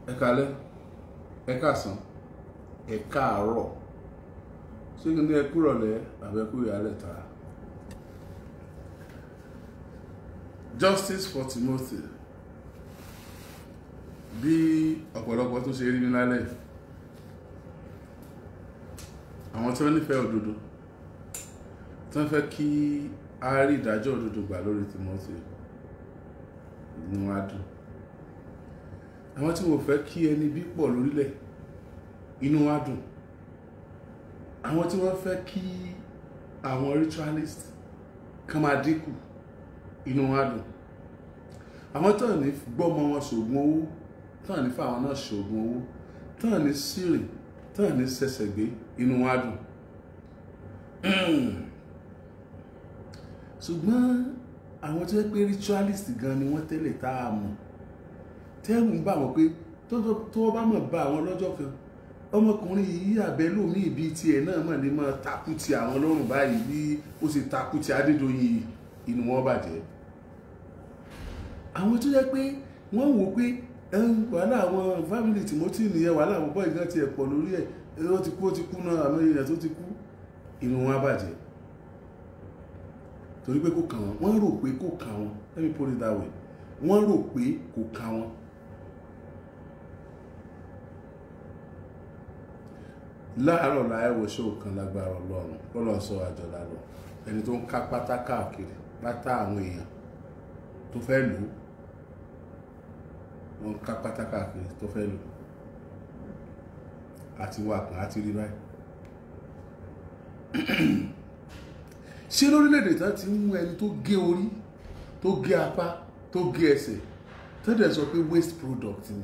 ẹ kálẹ́, ẹ káàsán, ẹ káàárọ̀, ṣé kí ní ẹ kúrọ̀lẹ́ àbẹ́kú ìyálẹ̀ta. Justice for Timothy, bí ọ̀pọ̀lọpọ̀ tó ṣe rí ní lálẹ́, àwọn tí wọ́n nífẹ̀ẹ́ òdodo tí wọ́n fẹ́ kí a rí ìdájọ́ òdodo gbà lórí Timothy inú wa dùn. Àwọn tí wọ́n fẹ́ kí ẹni bí pọ̀ lórílẹ̀ inú wa dùn. Àwọn tí wọ́n fẹ́ kí àwọn ritualist kan máa dínkù inú wa dùn. Àwọn tó ní gbọ́mọ wọn ṣògùn owó, tó ní fáwọn náà ṣògùn owó, tó ní sírìn, tó ní ṣẹ̀ṣẹ̀ gbé inú wa dùn. Ṣùgbọ́n àwọn tó yẹ pé ritualist gan ni wọ́n tẹ́lẹ̀ tá a mọ̀, tẹ́rù ń bà wọ́n pé tó bá mọ̀ bá àwọn lọ́jọ́ kan, ọmọkùnrin yìí àbẹ́lòmí ìbí tiẹ̀ náà mọ̀ ní máa takú ti àwọn lọ́rùn báyìí bí ó sì takú ti Adédoyin, inú wọn bàjẹ́. Àwọn tó yẹ pé wọ́n wò pé wàhálà àwọn family Timothy nìyẹn, wàhálà àwọn bọ́ ìgbà tiẹ̀ pọ̀ lórí ẹ̀, ó ti kú náà, àmọ́ èèyàn tó ti kú, inú wọn bàjẹ́. Torí pé kò kàn wọ́n, wọ́n rò pé kò kàn wọ́n, let me put it that way, wọ́n rò pé kò kàn wọ́n. Láàárọ̀ láyẹ̀wò ṣóò kan lágbára Ọlọ́run lọ́lọ́ sọ àjọ̀lá lọ, ẹni tó ń ká pátá káàkiri pátá àwọn èèyàn tó fẹ́ lò, wọ́n ká pátá káàkiri tó fẹ́ lò, àti wà kàn àti rí báyìí. Ṣé lórílẹ̀-èdè tán ti mú ẹni tó gé orí, tó gé apá, tó gé ẹsẹ̀, tó dẹ̀ sọ pé waste product ni?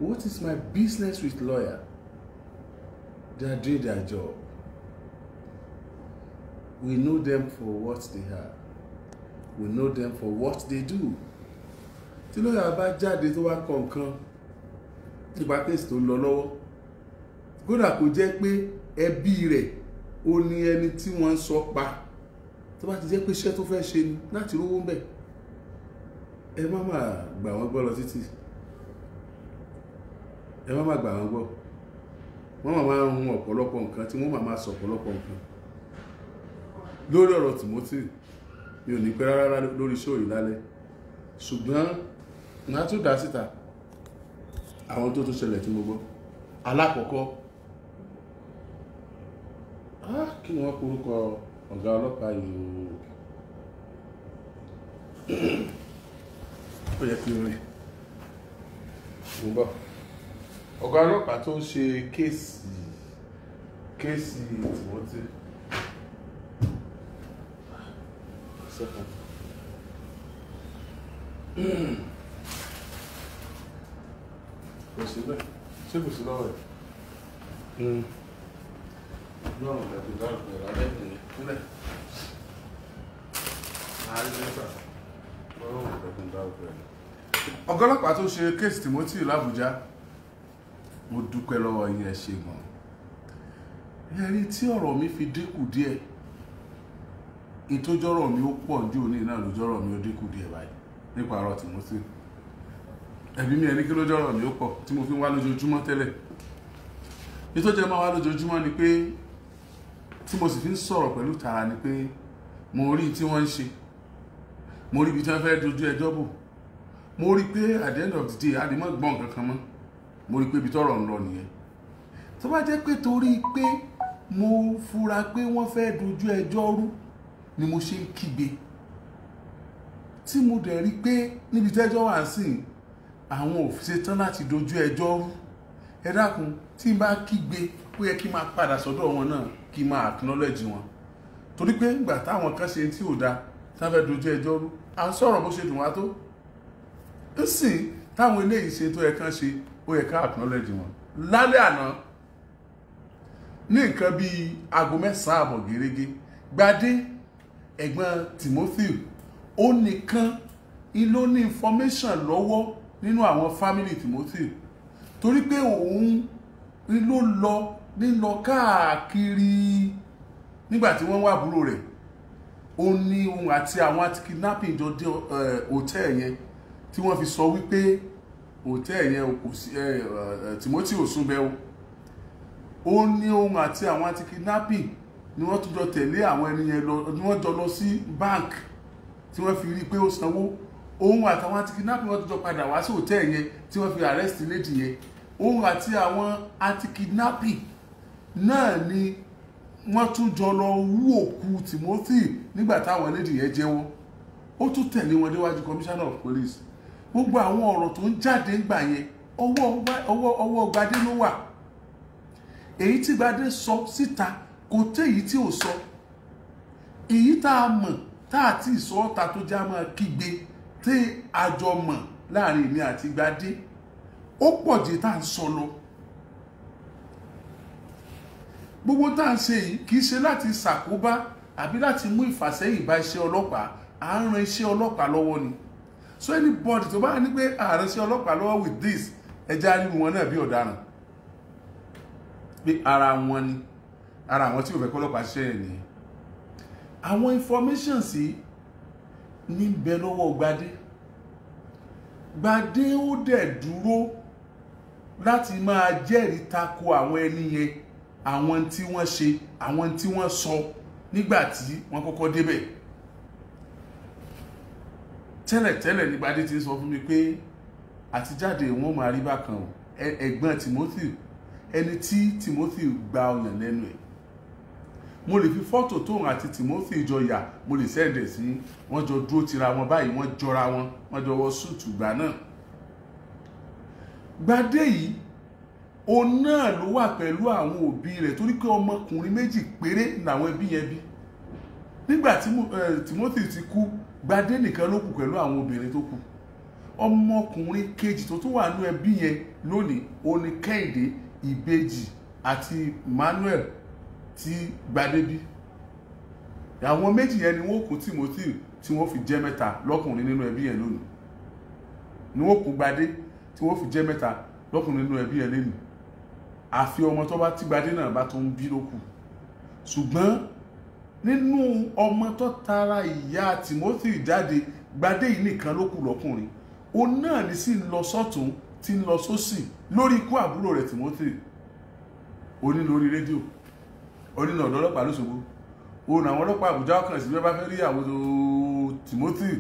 What is my business with lawyer? They are doing their job. We know them for what they are. We know them for what they do. Tí lọ́yà bá jáde tó wá kọ̀ọ̀kan nípa kéèsì tó lọ lọ́wọ́, kódà kò jẹ́ pé ẹbí rẹ̀ ó ní ẹni tí wọ́n ń sọ pa, tó bá ti jẹ́ pé iṣẹ́ tó fẹ́ ṣe ni láti rówó ń bẹ̀, ẹ má má gbà wọ́n gbọ́ lọ títí. Ẹ má má gbà wọ́n gbọ́. Wọ́n máa ń hun ọ̀pọ̀lọpọ̀ nǹkan tí wọ́n máa sọ ọ̀pọ̀lọpọ̀ nǹkan lórí ọ̀rọ̀ Timothy. Mi ò ní pẹ́ rárá lórí show yìí lálẹ́, ṣùgbọ́n màá tún dá síta àwọn tó tún ṣẹlẹ̀ tí mo gbọ́. Alákọ̀ọ́kọ́, kí ni wọ́n porúkọ ọ̀gá ọlọ́pàá yìí o? Ó yẹ kí n rìn. Mo bọ̀. Ọ̀gá ọlọ́pàá tó ń ṣe kéèsì Timothy. Kò sí bẹ́ẹ̀, ṣé kò sí lọ́wọ́ ẹ̀? Náà lẹ́kùn dárúkọ ẹ̀rọ alẹ́kùn nílẹ̀. Ọ̀gá ọlọ́pàá tó ṣe kéèsì Timothy l'Àbújá, mo dúpẹ́ lọ́wọ́ yín, ẹ ṣé gan. Ẹ̀rí tí ọ̀rọ̀ mi fi dínkù díẹ̀, ìtójọ́rọ̀ mi ó pọ̀ jù ní náà lójọ́rọ̀ mi ó dínkù díẹ̀ báyìí nípa ọ̀rọ̀ Timothy. Ẹ̀bí mi ẹni kí lójọ́rọ̀ mi ó pọ̀ tí mo fi ń wá lójoojúmọ́ tẹ́lẹ̀. Ìtójẹ́ máa wá lójoojúmọ́ ni pé tí mo sì fi ń sọ̀rọ̀ pẹ̀lú tara ni pé mo rí tí wọ́n ń ṣe, mo rí ibi tí wọ́n fẹ́ dojú ẹjọ́ bò, mo rí pé at the end of the day a lè má gbọ́n kankan mọ́, mo rí pé ibi tọ́rọ̀ ń lọ nìyẹn. Tó bá jẹ́ pé torí pé mo fura pé wọ́n fẹ́ dojú ẹjọ́ rú ni mo ṣe ń kígbe, tí mo dẹ̀ rí pé níbi tẹ́jọ́ wà sí àwọn ò ṣetán láti dojú ẹjọ́ rú, ẹ dákun, tí n bá kígbe ó yẹ kí n máa padà sọ́dọ̀ wọn náà, kí n máa acknowledge wọn. Torí pé ìgbà táwọn kan ṣe tí ò dáa tí wọ́n fẹ́ dojú ẹjọ́ rú, à ń sọ̀rọ̀ bó ṣe dùn wá tó. Ń sìn táwọn eléyìí ṣe tó yẹ kán ṣe, ó yẹ ká acknowledge wọn. lálẹ́ àná ní nǹkan bíi aago 9 àbọ̀ gẹ́gẹ́ Gbadé ẹ̀gbọ́n Timothy ó nìkan ló ní information lọ́wọ́ nínú àwọn family Timothy torí pé òun ló lọ káàkiri nígbà tí wọ́n wá àbúrò rẹ̀ ó ní òun àti àwọn anti-kidnapping jọ dé hòtẹ́ẹ̀ yẹn tí wọ́n fi sọ wípé hòtẹ́ẹ̀ yẹn Timothy ò sún bẹ́ẹ̀ ó ní òun àti àwọn anti-kidnapping ni wọ́n tún jọ tẹ̀lé àwọn ẹni yẹn lọ ni wọ́n jọ lọ sí bank tí wọ́n fi rí pé ó sanwó òun àtàwọn anti-kidnapping wọ́n tún jọ padà wá sí hòtẹ́ẹ̀ yẹn tí wọ́n fi arrest lady yẹn òun àti àwọn anti-kidnapping náà ni wọ́n tún jọ lọ wú òkú Timothy nígbà táwọn lady yẹn jẹ́wọ́ ó tún tẹ̀lé wọn déwájú commissioner of police gbogbo àwọn ọ̀rọ̀ tó ń jáde ńgbà yẹn ọwọ́ Gbadé ló wà èyí tí Gbadé sọ síta kò tẹ́ èyí tí ò sọ èyí tá a mọ̀ tá a ti sọ ọ́ta tó já máa kígbe tí àjọ mọ̀ láàrin èmi àti Gbadé ó pọ̀ jẹ́ tá a ń sọ lọ gbogbo tá a ń ṣe yìí kì í ṣe láti ṣàkóbá àbí láti mú ìfàsẹ́yìn bá iṣẹ́ ọlọ́pàá à ń ran iṣẹ́ ọlọ́pàá lọ́wọ́ ni so anybody tó bá ní pé à ń ran iṣẹ́ ọlọ́pàá lọ́wọ́ with this ẹja ríru wọn náà bí ọ̀daràn pé ara wọn ni ara àwọn tí ò fẹ́ kọ́ ọlọ́pàá ṣiṣẹ́ ẹ̀ nìyẹn àwọn information sí ní bẹ lọ́wọ́ Gbadé ó dẹ̀ dúró láti máa jẹ́rìí tako àwọn ẹni yẹn àwọn tí wọ́n ṣe àwọn tí wọ́n sọ nígbà tí wọ́n kọ́kọ́ débẹ̀ tẹ́lẹ̀tẹ́lẹ̀ ní Gbadé ti sọ fún mi pé àtijáde wọn máa rí bákan ẹ̀gbọ́n Timothy ẹni tí Timothy gba ọyàn lẹ́nu ẹ̀ mo lè fi fọ́tò tóun àti Timothy jọ yà mo lè sẹ́ẹ̀dẹ̀ sí wọ́n jọ dúró tira wọn báyìí wọ́n jọra wọn wọ́n jọ wọ súùtù gbà náà Gbadé yìí òun náà ló wà pẹ̀lú àwọn òbí rẹ̀ torí pé ọmọkùnrin méjì péré làwọn ẹbí yẹn bí nígbà tí Timothy ti kú Gbadé nìkan ló kù pẹ̀lú àwọn obìnrin tó kù ọmọkùnrin kejì tó tún wà nínú ẹbí yẹn lónìí ó ní Kẹ́hìndé Ìbejì àti Manuel tí Gbadé bí àwọn méjì yẹn ni wọ́n kù Timothy tí wọ́n fi jẹ́ mẹ́ta lọ́kùnrin nínú ẹbí yẹn lónìí ni wọ́n kù Gbadé tí wọ́n fi jẹ́ mẹ́ta lọ́kùnrin nínú ẹbí yẹn lónìí àfi ọmọ tó bá tí Gbadé náà bá tó ń bí ló kù ṣùgbọ́n nínú ọmọ tó tara ìyá Timothy jáde Gbadé yìí nìkan ló kù lọ́kùnrin òun náà ní sì ń lọ sọ́tún tí ń lọ sósì lórí ikú àbúrò rẹ̀ Timothy oní lórí rédíò oní náà ọ̀dọ́ ọlọ́pàá lóṣogbo òun àwọn ọlọ́pàá Àbújá ọkàn sí bí wọ́n bá fẹ́ rí àwọn Timothy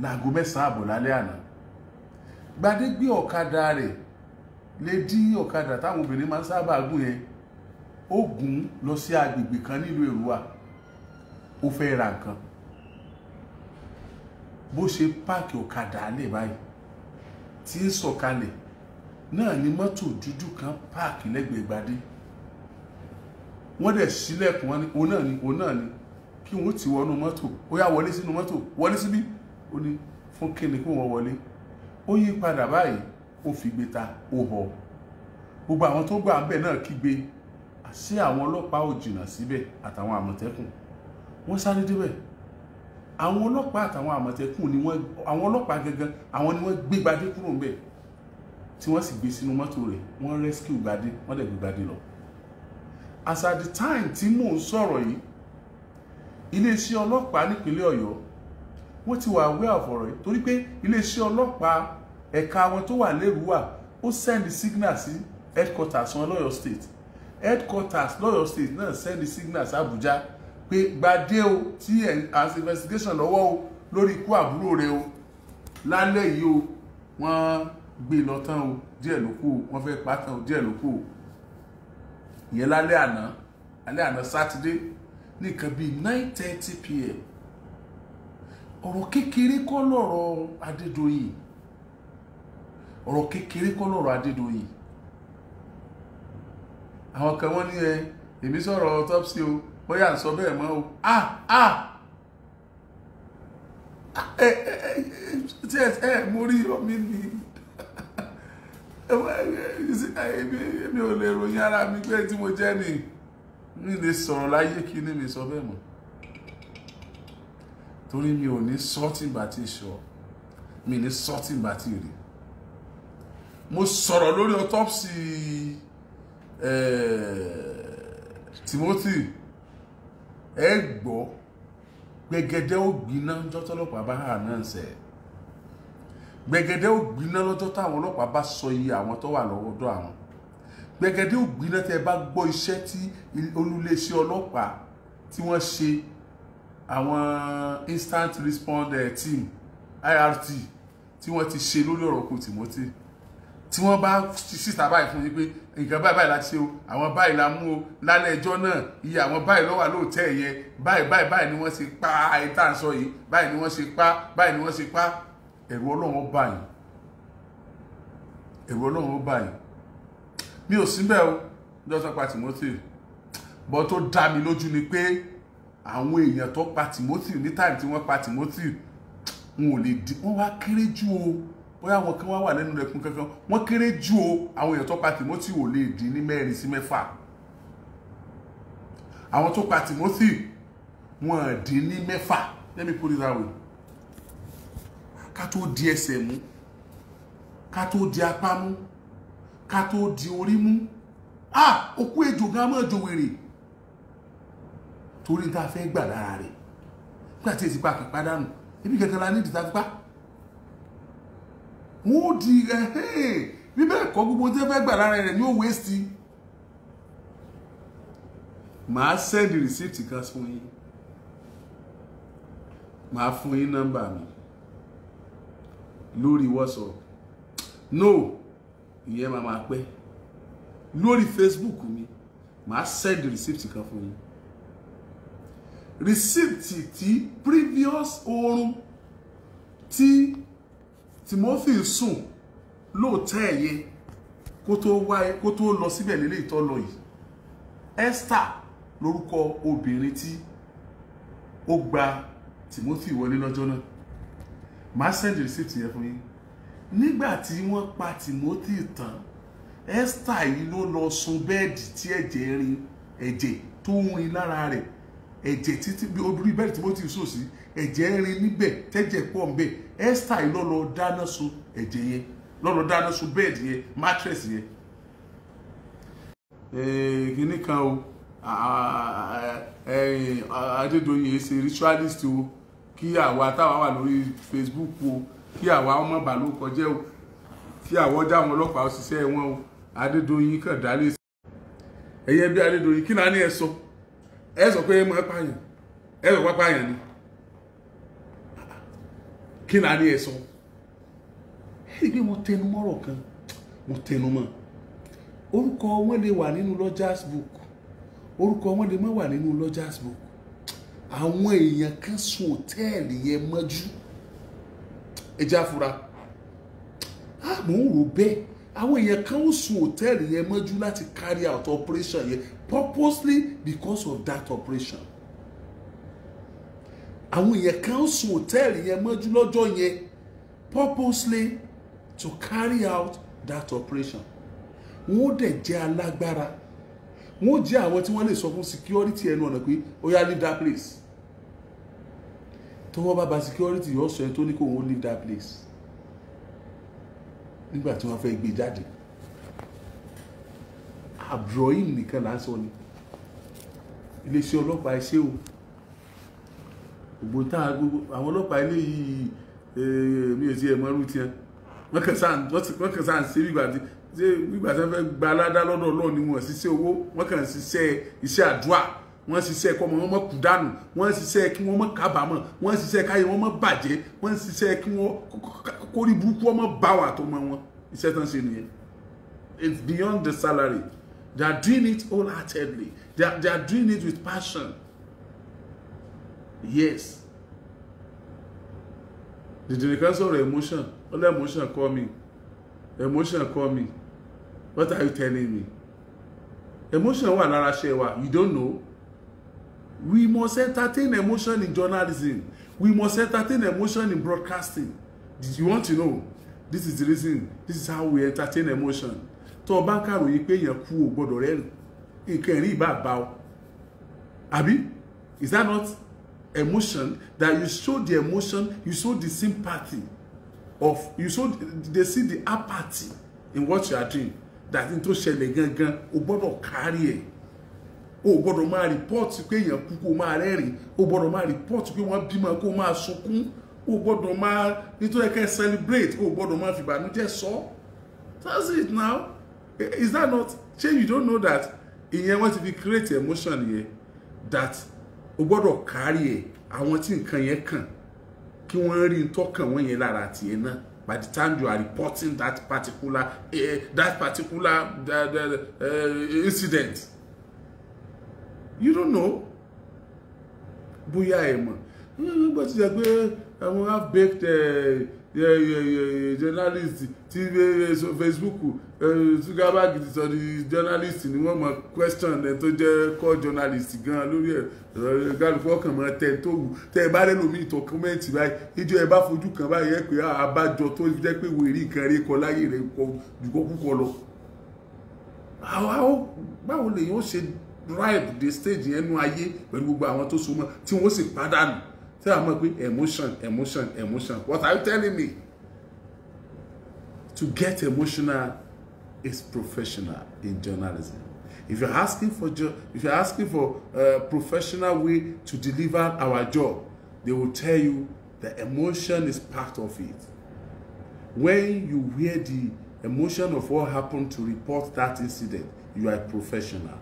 láago 9 àbọ̀ lálẹ́ àná Gbadé gbé ọ̀kadà rẹ̀ lè dí ọ̀kadà táwọn obìnrin máa ń sábà gùn yẹn ó gùn lọ sí agbègbè kan nílùú Èrúwà ó fẹ́ ra nǹkan bó ṣe páàkì ọ̀kadà lẹ̀ báyìí tí ń sọ̀kalẹ̀ náà ni mọ́tò dúdú kan páàkì lẹ́gbẹ̀ẹ́ Gbadé wọ́n dẹ̀ ṣílẹ̀kùn wọn ni òun náà ni kí wọ́n ti wọnú mọ́tò ó yá wọlé sínú mọ́tò wọlé síbí ó ní fún kíni kí wọ́n wọlé ó yí padà báyìí ó fi gbé ta ó họ gbogbo àwọn tó gbà ń bẹ̀ náà kígbe sí àwọn ọlọ́pàá ò jìnnà síbẹ̀ àtàwọn àmọ̀tẹ́kùn wọ́n sáré débẹ̀ àwọn ọlọ́pàá àtàwọn àmọ̀tẹ́kùn ni àwọn ọlọ́pàá gangan àwọn ni wọ́n gbé Gbadé kúrò ńbẹ̀ tí wọ́n sì gbé sínú mọ́tò rẹ̀ wọ́n rescue Gbadé wọ́n dẹ̀ gbé Gbadé lọ as at the time tí mò ń sọ̀rọ̀ yìí iléeṣẹ́ ọlọ́pàá nípínlẹ̀ Ọ̀yọ́ wọ́n ti wà aware of ọ̀rọ̀ yìí torí pé iléeṣẹ́ ọlọ́pàá ẹ̀ka wọn tó wà lẹ́rùwà ó send signal sí headquarters wọn lọ́yọ̀ state headquarters lọ́yọ̀ state náà send signal sí Àbújá pé Gbadé o tí as investigation lọ́wọ́ o lórí ikú àbúrò rẹ̀ o lálẹ́ yìí o wọ́n gbé lọ tán o díẹ̀ ló kù o wọ́n fẹ́ pa tán o díẹ̀ ló kù o ìyẹn lálẹ́ àná Saturday ní nǹkan bíi 9:30 p.m. ọ̀rọ̀ kékeré kọ́ lọ̀rọ̀ Adédoyin ọ̀rọ̀ kékeré kọ́ lọ̀rọ̀ Adédoyin àwọn kan wọ́n ní èmi sọ̀rọ̀ autopsy o bóyá ń sọ bẹ́ẹ̀ mọ́ o tí mo rí omi ni mi ò lè ròyìn ara mi pé tí mo jẹ́ ni mi lè sọ̀rọ̀ láyé kí ní mi sọ bẹ́ẹ̀ mọ́ torí mi ò ní sọ́ọ̀tì bá ti sọ mi ní sọ́ọ̀tì bá ti rí mo sọ̀rọ̀ lórí autopsy Timothy ẹ gbọ́ gbẹ̀gẹ̀dẹ̀ ó gbiná lọ́jọ́ tọ́lọ́pàá bá hà náà sẹ́ gbẹ̀gẹ̀dẹ̀ ó gbiná lọ́jọ́ táwọn ọlọ́pàá bá sọ iye àwọn tó wà lọ́wọ́dọ̀ àwọn gbẹ̀gẹ̀dẹ̀ ó gbiná tẹ́ bá gbọ́ iṣẹ́ tí olúléeṣẹ́ ọlọ́pàá tí wọ́n ṣe àwọn instant response team IRT tí wọ́n ti ṣe lórí ọ̀rọ̀ kù Timothy tí wọ́n bá síta báyìí fún yín pé nǹkan báyìí láti ṣe o àwọn báyìí la mú o lálẹ́ ẹjọ́ náà iye àwọn báyìí ló wà lóòótẹ́ yẹn báyìí ni wọ́n ṣe pa àìtá ń sọ yìí báyìí ni wọ́n ṣe pa báyìí ni wọ́n ṣe pa ẹ̀rù Ọlọ́run bá yín ẹ̀rù Ọlọ́run bá yín mi ò síbẹ̀ o lọ́sọ̀ pa Timothy bọ́ tó dá mi lójú ni pé àwọn èèyàn tó pa Timothy ní táìmù tí wọ́n pa Timothy wọn ò lè di wọ́n wá kéré jù o bóyá àwọn kan wá wà lẹ́nu rẹ̀kún kankan wọ́n kéré jù o àwọn èèyàn tó pa Timothy ò lè dín ní 4 sí 6 àwọn tó pa Timothy wọ́n dín ní 6 let me put it that way ká tó di ẹsẹ̀ mú ká tó di apá mú ká tó di orí mú òkú ejò gan mọ́ ejò wèrè torí tá a fẹ́ gbà lára rẹ̀ nígbà tí èsì pa kì pàdánù ibi kankan la ní ìdí tá a fi pa wọ́n di bí bẹ́ẹ̀ kọ́ gbogbo tí wọ́n fẹ́ gbà lára rẹ̀ ní ó waste màá send receipt kan fún yín màá fún yín nọ́mbà mi lórí WhatsApp no ìyẹn máa pẹ́ lórí Facebook mi màá send receipt kan fún yín receipt tí previous oorun tí Timothy sùn lóòótẹ́ ẹ̀yẹ kó tó lọ síbẹ̀ nílé ìtọ́ lọ yìí Esther lórúkọ obìnrin tí ó gba Timothy wọlé lọ́jọ́ náà màá send receipt yẹn fún yín nígbà tí wọ́n pa Timothy tán Esther yìí ló lọ sùn bẹ́ẹ̀dì tí ẹ̀jẹ̀ tó ń rin lára rẹ̀ ẹ̀jẹ̀ títí bí orí bẹ́ẹ̀dì Timothy sùn sí ẹ̀jẹ̀ rin níbẹ̀ tẹ́jẹ̀ pọ̀ ń bẹ̀ Esther yìí ló lọ dáná sun ẹ̀jẹ̀ yẹn ló lọ dáná sun bẹ́ẹ̀dì yẹn mattress yẹn kìíní kan o Adédoyin ṣe ritualist o kí àwa táwa wà lórí Facebook o kí àwa ọmọ bàálù kọjẹ́ o kí àwa ọjà àwọn ọlọ́pàá òṣìṣẹ́ wọn o Adédoyin kàn dálé sí ẹ̀yẹ bí Adédoyin kí náà ní ẹ sọ pé ẹ mọ̀ pààyàn ẹ sọ pé pààyàn ni kí náà ní ẹ sọ ẹgbẹ́ mo tẹnu mọ́rọ̀ kan mo tẹnu mọ́ orúkọ wọn lè wà nínú Lodgers book orúkọ wọn lè má wà nínú Lodgers book àwọn èèyàn kan sùn hòtẹ́ẹ̀lì yẹn mọ́jú ẹjẹ́ àfúrá mò ń rò bẹ́ẹ̀ àwọn èèyàn kan ó sùn hòtẹ́ẹ̀lì yẹn mọ́jú láti carry out operation yẹn purposely because of that operation àwọn èèyàn kan ó sùn hòtẹ́ẹ̀lì yẹn mọ́jú lọ́jọ́ yẹn purposely to carry out that operation wọ́n dẹ̀ jẹ́ alágbára wọ́n jẹ́ àwọn tí wọ́n lè sọ fún security ẹnu ọ̀nà pé ó yá leave that place tó wọ́n bá ba security yóò sọ ẹ tó ní kó wọ́n leave that place nígbà tí wọ́n fẹ́ gbé jáde Abdulrahim nìkan là ń sọ ni iléeṣẹ́ ọlọ́pàá ẹ ṣé o gbogbo àwọn ọlọ́pàá eléyìí mi ò sí ẹ̀ mọ́rú tiẹ̀ wọ́n kàn sáà ń ṣe nígbà tí wọ́n fẹ́ gba aládá lọ́dọ̀ Ọlọ́run ni wọ́n ṣiṣẹ́ owó wọ́n kàn ṣiṣẹ́ iṣẹ́ àdúrà wọ́n ṣiṣẹ́ kọ́ wọn mọ́ kú dànù wọ́n ṣiṣẹ́ kí wọ́n mọ́ kábàámọ̀ wọ́n ṣiṣẹ́ káyé wọn mọ́ bàjẹ́ wọ́n ṣiṣẹ́ kí wọ́n kórí burúkú wọn mọ́ bá wà tó mọ́ wọn iṣẹ́ tán ṣe nìyẹn. It's beyond the salary. They are doing it wholeheartedly. They are doing it with passion. Yes. The cancer of emotion. All emotion call me. Emotion call me. What are you telling me? Emotion wà lára ṣe wa. You don't know. We must entertain emotion in journalism. We must entertain emotion in broadcasting. Did you want to know? this is the reason, this is how we entertain emotion. Tó bá kàròyìn pé èèyàn kú ò gbọ́dọ̀ rẹ́rìn nǹkan ẹ̀rín ìbá bá ọ àbí is that not emotion that you show the emotion, you show the sympathy of, you show they see the apathy in what you are doing, that in tó ṣẹlẹ̀ gangan o gbọ́dọ̀ kárí ẹ̀. O gbọ́dọ̀ máa report pé èèyàn kú kó máa rẹ́rìn, o gbọ́dọ̀ máa report pé wọ́n bímọ kó máa sunkún, o gbọ́dọ̀ máa nítorí kẹ́ celebrate, o gbọ́dọ̀ máa fi ìbànújẹ́ sọ. That's it now. Is that not? Shey you don't know that ìyẹn wọ́n ti fi create emotion here that o gbọ́dọ̀ kárí ẹ̀ àwọn tí nǹkan yẹn kàn kí wọ́n rí ntọ́kàn wọ́n yẹn lára tiẹ̀ náà. By the time you are reporting that particular incident, you don't know. Bóyá ẹ mọ̀ nígbà tí jẹ́ pé àwọn half-baked journalist tí Facebook Zuckerberg ti sọ di journalist ni wọ́n mọ̀ question ẹ̀ tó jẹ́ core journalist gan lórí ẹ̀ gálùkù ọkàn mọ́ tẹ̀ tó wù tẹ́ ẹ bá rẹ́ lómi ìtọ̀ kọ́mẹ́ǹtì báyìí ìjọ ẹ bá fojú kan báyìí ẹ pé àbájọ tó jẹ́ pé wèrè nǹkan rí kọ láyé rẹ̀ kọ jùkọ́ púpọ̀ lọ. Báwo lèyàn ó ṣe drive the stage yẹn nú ayé pẹ̀lú gbogbo àwọn tó so mọ́ tí wọ́n sì pàdánù tí a mọ̀ pé emotion. What are you telling me? To get emotional is professional in journalism. If you're asking for a professional way to deliver our job, they will tell you the emotion is part of it. When you wear the emotion of what happened to report that incident, you are a professional.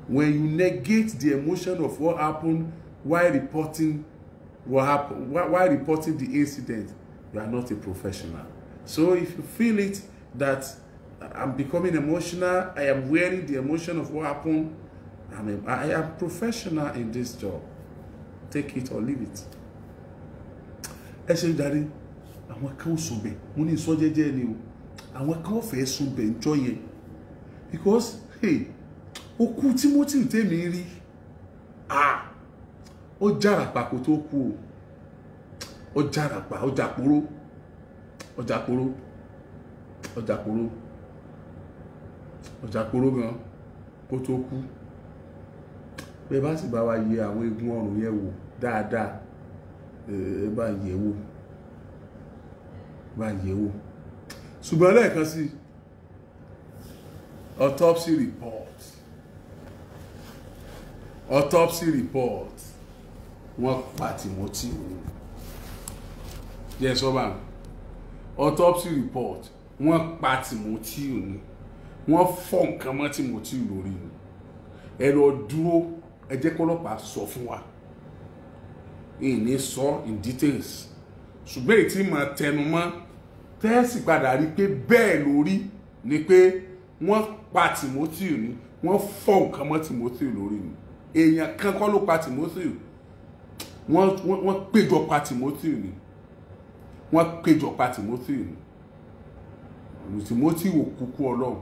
When you negate the emotion of what happened while reporting the incident, you are not a professional. So if you feel it that I'm becoming emotional, I am wearing the emotion of what happened, I am professional in this job. Take it or leave it. Ẹ ṣe dárí àwọn kan sùn bẹ̀ mo ní sọ jẹ́jẹ́ ni o àwọn kan fẹ́ sùn bẹ̀ ńjọ́ yẹn because hey okú Timothy tèmi rí ó jàràpá kó tó kú ó jàràpá ó jàpóró gan kó tó kú bẹ́ẹ̀ bá sì bá wa yẹ àwọn eegun ọrùn yẹn wò dáadáa bá yẹ̀ wò ṣùgbọ́n lẹ́ẹ̀kan sí autopsy report wọ́n pa Timothy yẹ sọ́bà autopsy report wọ́n pa Timothy ni wọ́n fọ́ nǹkan mọ́ Timothy lórí ni ẹ lọ dúró ẹ jẹ́ kọ́lọ́pàá sọ fún wa ìní sọ in details ṣùgbọ́n èyí tí mà tẹnu mọ́ tẹ́sì padà rí pé bẹ́ẹ̀ lórí ni pé wọ́n pa Timothy ni wọ́n fọ́ nǹkan mọ́ Timothy lórí ni èèyàn kan kọ́ ló pa Timothy wọ́n péjọ pa Timothy ni Timothy wò kúkú Ọlọ́run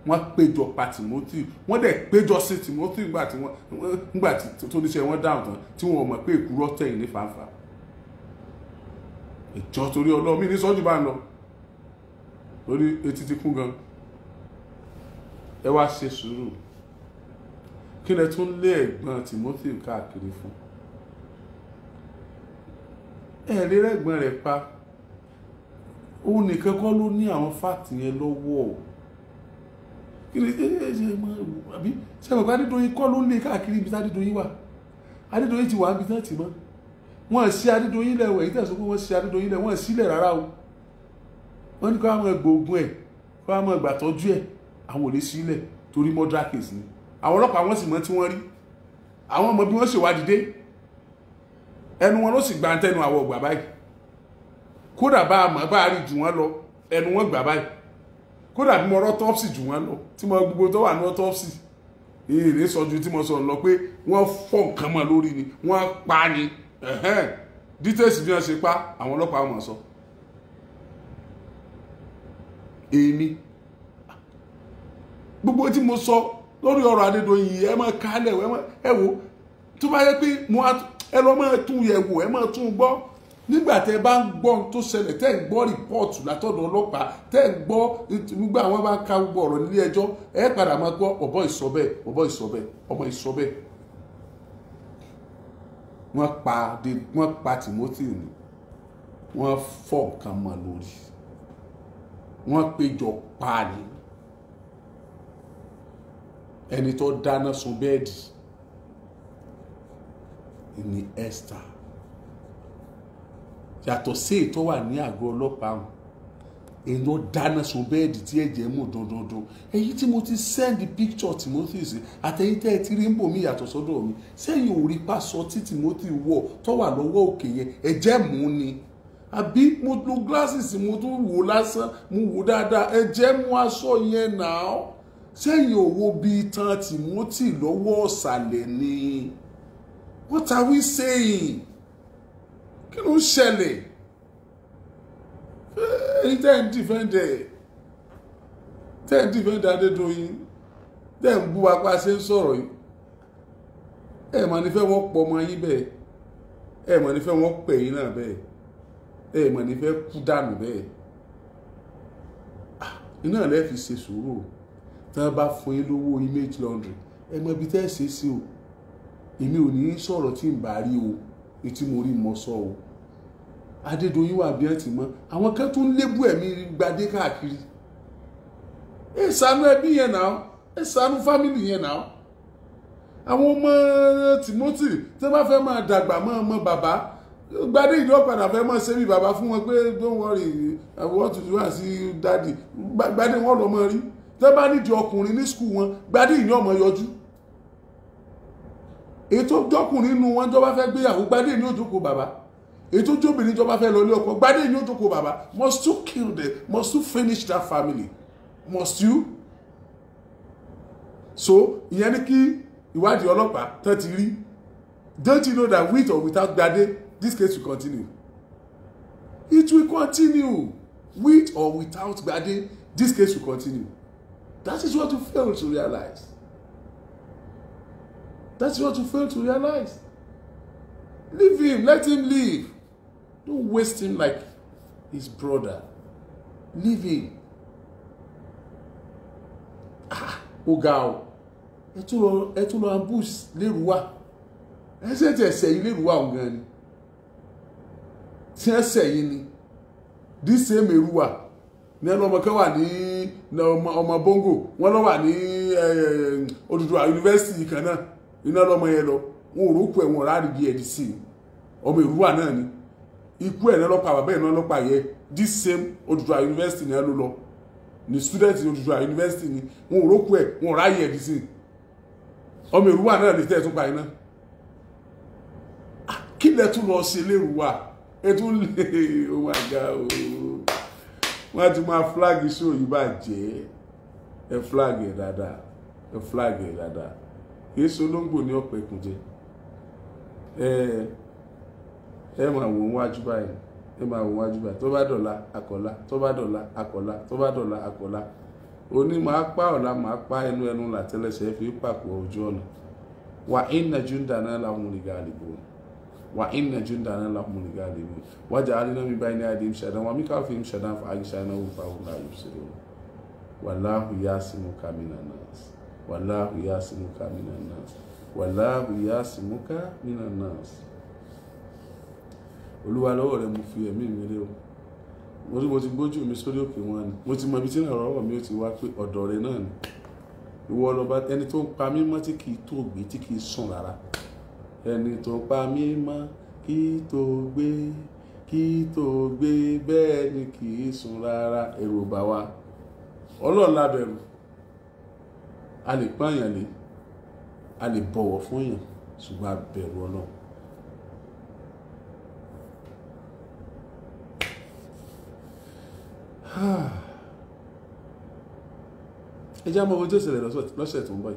wọ́n péjọ pa Timothy wọ́n dẹ̀ péjọ sí Timothy nígbà tí tó níṣẹ́ wọ́n dáhùn tán tí wọ́n mọ̀ pé ìkúrọ́ tẹ̀yìn ní fàáfàá ìjọ torí Ọlọ́run mi ní sọ́jú bá ń lọ lórí etí ti kún gan ẹ wá ṣe sùúrù kí lẹ tún lé ẹ̀gbọ́n Timothy káàkiri fún ẹ lè rẹ́gbọ́n rẹ̀ pa òun nìkan kọ́ ló ní àwọn fáàtì yẹn lọ́wọ́ kí ni àbí sẹ́wọ̀n pé Adédoyin kọ́ ló lé káàkiri ibi tí Adédoyin wà Adédoyin ti wà níbi tí wọ́n ti mọ́ wọ́n sí Adédoyin lẹ́wọ̀ èyí tẹ̀sán pé wọ́n sí Adédoyin lẹ́wọ̀ wọ́n sílẹ̀ rárá o wọ́n ní kó àwọn gbòògùn ẹ̀ kó àwọn ìgbàtọ́jú ẹ̀ àwọn ò lè sílẹ̀ torí murder case ni àwọn ọlọ́pàá wọ́n sì mọ̀ tí wọ́n rí àwọn ọmọ bí wọ́n ṣèwádìí dé ẹnu wọn ló sì gbà ń tẹnu àwọ̀ ọgbà báyìí kódà bá a mọ̀ bá a rí jù wọ́n lọ ẹnu wọn gbà báyìí kódà bí mo rọ́ autopsy jù wọ́n lọ tí mo gbogbo tó wà ní autopsy èyí sọ ju tí mo sọ lọ pé wọ́n fọ́ nǹkan mọ́ lórí ni wọ́n pa ni details bí wọ́n ṣe pa àwọn ọlọ́pàá mọ̀ sọ èmi gbogbo tí mo sọ lórí ọ̀rọ̀ Adédoyin ẹ máa kálẹ̀ ẹ wò tó bá yẹ pé ẹ lọ máa tún yẹ̀ wò ẹ máa tún gbọ́ nígbà tẹ́ bá ń gbọ́ tó ṣẹlẹ̀ tẹ́ ń gbọ́ rìpọ́ọ̀tù látọ̀dọ̀ ọlọ́pàá tẹ́ ń gbọ́ nígbà wọn bá ń ka gbogbo ọ̀rọ̀ nílé ẹjọ́ ẹ padà máa gbọ́ ọ̀bọ ìsọ̀bẹ̀ ọ̀bọ ìsọ̀bẹ̀ ọmọ ìsọ̀bẹ̀. wọ́n pa Timothy ni wọ́n fọ́ nǹkan mọ́ lórí wọ́n péjọ pa ni ẹni tó dáná sun bẹ́ẹ̀dì ní Esther yàtọ̀ sí ètò wà ní àgọ́ ọlọ́pàá wọn èyí tó dáná sun bẹ́ẹ̀dì tí ẹ̀jẹ̀ mú dandandan èyí tí mo ti send picture Timothy sí àtẹ̀yìn tẹ́ ẹ ti rí ń bò mí yàtọ̀ sọ́dọ̀ mi sẹ́yìn ò rí pásọ tí Timothy wọ̀ tó wà lọ́wọ́ òkè yẹn ẹ̀jẹ̀ mú ni àbí mo lo glasses mo tún wò lásán mo wò dáadáa ẹ̀jẹ̀ mú aṣọ yẹn náà sẹ́yìn òwò bíi tán Timothy lọ́wọ́ ọ̀sàlẹ̀ ni what are we saying kí ló ń ṣẹlẹ̀ ẹ̀yin tẹ́ ń dìfẹ́ǹdẹ̀ Adédoyin tẹ́ ń bú apá ṣe ń sọ̀rọ̀ yìí ẹ̀ mà ní fẹ́ wọ́n pọ̀ ọmọ yín bẹ́ẹ̀ ẹ̀ mà ní fẹ́ wọ́n pẹ̀ yín náà bẹ́ẹ̀ ẹ̀ mà ní fẹ́ kú dànù bẹ́ẹ̀ iná lẹ́ fi ṣe sùúrù tí wọ́n bá fún yín lówó image laundry ẹ mọ ibi tẹ́ ẹ ṣe sí o èmi ò ní sọ̀rọ̀ tí ń bá rí o etí mo rí mọ sọ o Adédoyin wà bí ẹ ti mọ àwọn kan tún lébù ẹ̀mí gbadé káàkiri ẹ ṣàánú ẹbí yẹn náà ẹ ṣàánú fámìlì yẹn náà àwọn ọmọ Timothy tí wọ́n bá fẹ́ máa dàgbà mọ́ ọmọ bàbá gbadé ìlú ọ̀padà fẹ́ máa ṣe bí bàbá fún wọn pé don't worry I want to do and see daddy gbadé wọn lọ mọ rí tí wọ́n bá nídìí ọkùnrin ní skul wọn gbadé ìní ọmọ yọjú ètò jọkùnrin nínú wọn jọba fẹ́ gbéyàwó gbadé ní òjòkó bàbá ètò jóbìnrin jọba fẹ́ lọ ilé ọkọ gbadé ní òjòkó bàbá must you kill them must you finish that family must you. So ìyẹn ni kí ìwádìí ọlọ́pàá tán ti rí don't you know that with or without gbadé this case will continue it will continue with or without gbadé this case will continue that is what you fail to realize. That's what you fail to realize. Leave him. Let him live. Don't waste him like his brother. Leave him. Ọ̀gá o. Ẹ tún lọ ambush lérúwà. Ẹ ṣe tí ẹsẹ̀ yìí lérúwà ọ̀gán ni. Tí ẹsẹ̀ yìí ni. This same Èrúwà. Ní ẹnu ọmọ kan wà ní ọmọ Bongo. Wọ́n lọ wà ní Odùduwà University kan náà. Iná lọmọ yẹn lọ wọn ò rókù ẹ̀wọ̀n rárí bí ẹ̀dì sí ọmọ Èrúwà náà ni ikú ẹ̀ náà lọ́pàá bàbá ẹ̀ náà lọ́pàá yẹ this same Odùduwà University náà ló lọ ní student Odùduwà University ni wọn ò rókù ẹ̀ wọn ò ráyè ẹ̀dì sí ọmọ Èrúwà náà lè tẹ́ ẹ̀ tún pa iná kí lẹ tún lọ ṣe lérúwà ẹ tún lè oh my God wọn ti máa flag show yìí bàjẹ́ ẹ flag ẹ̀ dáadáa ẹ flag ẹ̀ dáadáa kìí ṣe olóńgbò ní ọ̀pọ̀ ìkùnjẹ ẹ máa wò wájú báyìí ẹ máa wò wájú báyìí tó bá dọ̀la àkọ́lá tó bá dọ̀la àkọ́lá tó bá dọ̀la àkọ́lá òní máa pa ọ̀la máa pa ẹnu làtẹ́lẹsẹ̀ fi pàpọ̀ ojú ọ̀nà wà inna jundana lahumul ghalibun wà inna jundana lahumul ghalibun waja'alna min bayni aydihim shaddan wa min khalfihim shaddan fa'aghshaynahum fahum la yubsirun wallahu ya'simuka minan nas. Wallahu yasimuka minan nas. Wallahu yasimuka minan nas. Olúwa lọ́wọ́ rẹ̀ mo fi ẹ̀mí mi lé o. Mo ti gbójú mi sórí òkè wọn ni. Mo ti mọ ibi tí ìrànlọ́wọ́ mi ó ti wá pé ọ̀dọ̀ rẹ̀ náà ni. Ìwọ lọba ẹni tó ń pa mí mọ́ tí kì í tó gbé tí kì í sùn rárá. Ẹni tó ń pa mí mọ́ kì í tó gbé bẹ́ẹ̀ ni kì í sùn rárá. Ẹ̀rù bà wá. Ọlọ́run la bẹ̀rù. A lè pààyàn lé a lè bọ̀wọ̀ fún yàn ṣùgbọ́n a bẹ̀rù Ọlọ́run. ẹ já mọ ohun tí ó ṣẹlẹ̀ lọ́sẹ̀ tó ń bọ̀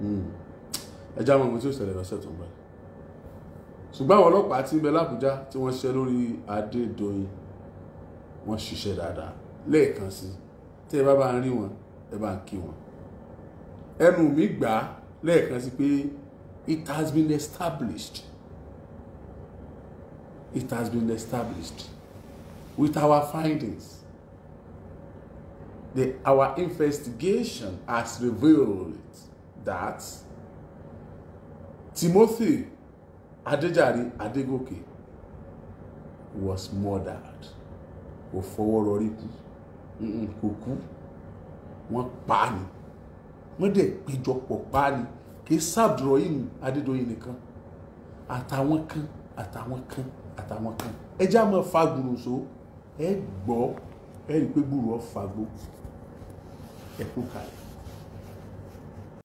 yìí ẹ já mọ ohun tí ó ṣẹlẹ̀ lọ́sẹ̀ tó ń bọ̀ yìí ṣùgbọ́n àwọn ọlọ́pàá tí ń bẹ l'Ábùjá tí wọ́n ṣiṣẹ́ lórí Adédoyin wọ́n ṣiṣẹ́ dáadáa lẹ́ẹ̀kan sí tí ẹ bá ń rí wọn ẹ bá ń kí wọn ẹnu mi gbà lẹ́ẹ̀kan sí pé it has been established it has been established with our findings. Our investigation has revealed that Timothy Adejare Adegoke was murdered. Kò fọwọ́ rọrí kú, kò kú, wọ́n pa ni, wọ́n dẹ̀ péjọpọ̀ pa ni, kì í Abdulrahim Adédoyin nìkan, àtàwọn kan. Ẹ já mọ́ fagbùrù so, ẹ gbọ́, ẹ rí pé gbùrù ọ fagbó, ẹ kú kalẹ̀.